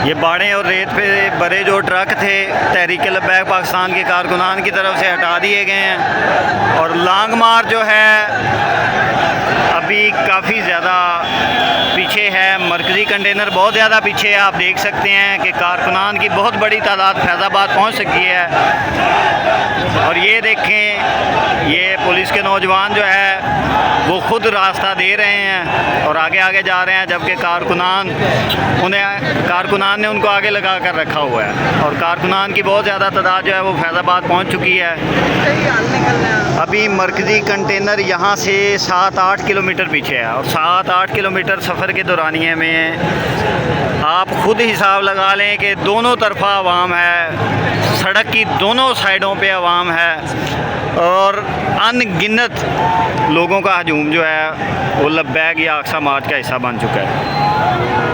ये बाड़े और रेत पे बड़े जो ट्रक थे तहरीक लब्बैक पाकिस्तान के कारकुनान की तरफ से हटा दिए गए हैं और लॉन्ग मार्च जो है अभी काफ़ी ज़्यादा पीछे है। मरकज़ी कंटेनर बहुत ज़्यादा पीछे है। आप देख सकते हैं कि कारकुनान की बहुत बड़ी तादाद फैज़ाबाद पहुंच सकी है। और ये देखें, ये पुलिस के नौजवान जो है वो ख़ुद रास्ता दे रहे हैं और आगे आगे जा रहे हैं, जबकि कारकुनान ने उनको आगे लगा कर रखा हुआ है। और कारकुनान की बहुत ज़्यादा तादाद जो है वो फैज़ाबाद पहुंच चुकी है। अभी मरकज़ी कंटेनर यहाँ से 7-8 किलोमीटर पीछे है और 7-8 किलोमीटर सफ़र के दौरानिए में आप ख़ुद हिसाब लगा लें कि दोनों तरफा आवाम है, सड़क की दोनों साइडों पे आवाम है और अनगिनत लोगों का हजूम जो है वो लब्बैक या अक्सा मार्च का हिस्सा बन चुका है।